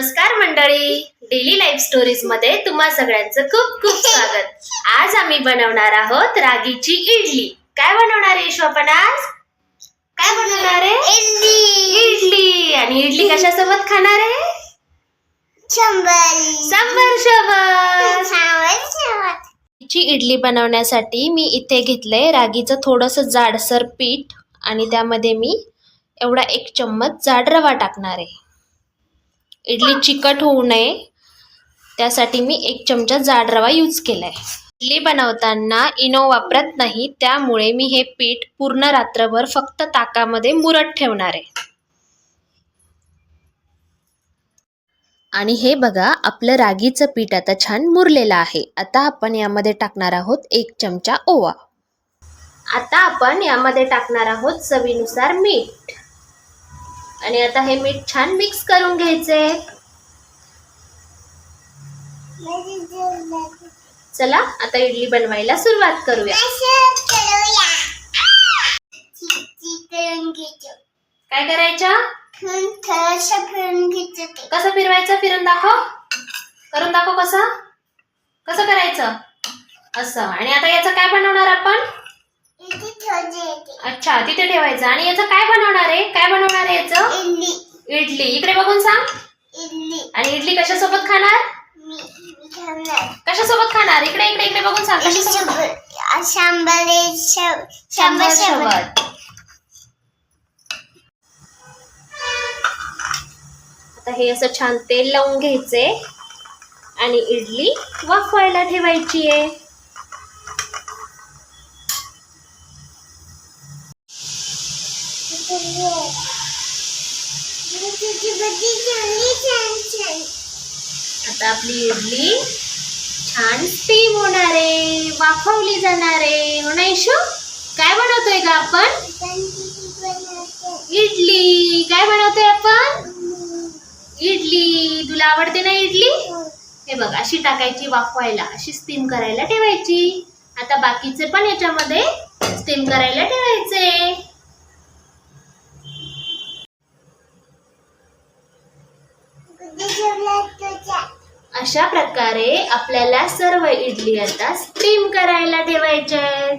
नमस्कार मंडळी, daily life stories मध्ये तुम्हा सगळ्यांचं खूप खूप स्वागत। आज आम्ही बनवणार आहोत रागीची इडली। काय बनवणार आहे यशू आपण आज? काय बनवणार आहे? इडली। आणि इडली कशासोबत खाणार आहे? सांबार सोबत। ची इडली बनवण्यासाठी मी इथे घेतलंय रागीचं थोडंसं जाडसर पीठ आणि त्यामध्ये मी एवढा 1 चम्मच जाड रवा टाकणार आहे। इडली चिकट होऊ नये त्यासाठी मी 1 चमचा जाड रवा यूज केलाय। इडली बनवताना इनो वापरत नाही, त्यामुळे मी हे पीठ पूर्ण रात्रभर फक्त ताकामध्ये मुरत ठेवणार आहे। आणि हे बघा, आपलं रागीचं पीठ आता छान मुरलेलं आहे। आता आपण यामध्ये टाकणार आहोत 1 चमचा ओवा। आता आपण यामध्ये टाकणार आहोत चवीनुसार मीठ। आणि आता हे मीठ छान मिक्स करून घ्यायचे। चला आता इडली बनवायला सुरुवात करूया। काय करायचं? कसं फिरवायचं? फिरून दाखव, करून दाखव। कसं करायचं? असं। आणि आता याचं काय बनवणार आपण? अच्छा, तिथे ठेवायचं। आणि याचं काय बनवणार आहे? याचं इडली। इकडे बघून सांग। आणि इडली कशासोबत खाणार? कशासोबत खाणार? इकडे बघून सांग। सांबार सोबत। आता हे असं छान तेल लावून घ्यायचे आणि इडली वाफवायला ठेवायची आहे। आता आपली इडली छान स्टीम होणार आहे, वाफवली जाणार आहे। हो ना यशू? काय बनवतोय का आपण? इडली। काय बनवतोय आपण? इडली। तुला आवडते ना इडली? हे बघ, अशी टाकायची वाफवायला, अशी स्टीम करायला ठेवायची। आता बाकीचे पण याच्यामध्ये स्टीम करायला ठेवायचे। अशा प्रकारे आपल्याला सर्व इडली आता स्टीम करायला ठेवायच्या आहेत।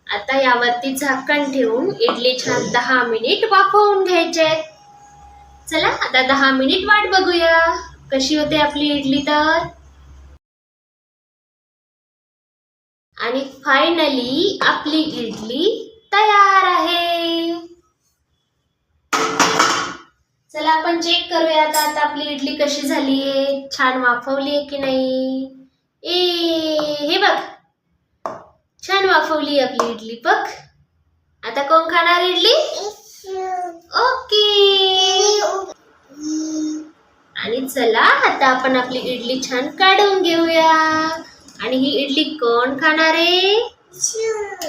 आता यावरती झाकण ठेवून इडली छान 10 मिनिट वाफवून घ्यायचे आहेत। चला आता 10 मिनिट वाट बघूया कशी होते आपली इडली तर। आणि फायनली आपली इडली तयार आहे। चला आपण चेक करूया आता आपली इडली कशी झालीये, छान वाफवली आहे की नाही। हे बघ, छान वाफवली आपली इडली बघ। आता कोण खाणार इडली? ओके। आणि चला आता आपण आपली इडली छान काढून घेऊया। आणि ही इडली कोण खाणार आहे?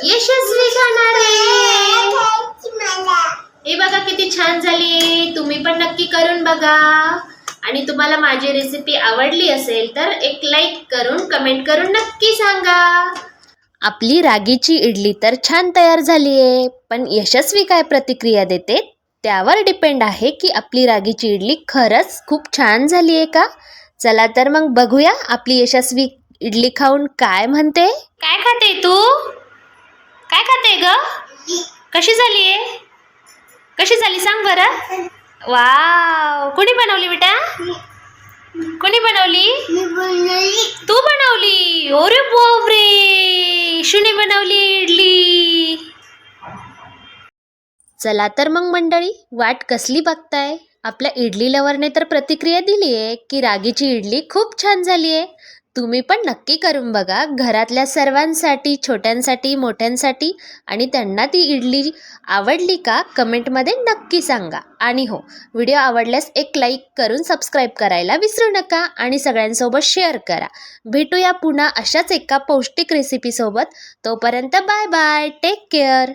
यशस्वी खाणार आहे। हे बघा किती छान झाली। तुम्ही पण नक्की करून बघा। आणि तुम्हाला माझी रेसिपी आवडली असेल तर एक लाईक करून कमेंट करून नक्की सांगा। आपली रागीची इडली तर छान तयार झाली आहे, पण यशस्वी काय प्रतिक्रिया देते त्यावर डिपेंड आहे की आपली रागीची इडली खरंच खूप छान झाली आहे का। चला तर मग बघूया आपली यशस्वी इडली खाऊन काय म्हणते। काय खाते तू? काय खाते ग? कशी झाली आहे? कशी झाली सांग बरं। वाव, कोणी बनवली बेटा? कोणी बनवली? तू बनवली? अरे बापरे, शुने बनवली इडली। चला तर मग मंडळी, वाट कसली बघताय? आपल्या इडली लवरने तर प्रतिक्रिया दिली आहे की रागीची इडली खूप छान झाली आहे। तुम्ही पण नक्की करून बघा घरातल्या सर्वांसाठी, छोट्यांसाठी, मोठ्यांसाठी। आणि त्यांना ती इडली आवडली का कमेंटमध्ये नक्की सांगा। आणि हो, व्हिडिओ आवडल्यास एक लाईक करून सबस्क्राईब करायला विसरू नका आणि सगळ्यांसोबत शेअर करा। भेटूया पुन्हा अशाच एका पौष्टिक रेसिपीसोबत। तोपर्यंत बाय बाय, टेक केअर।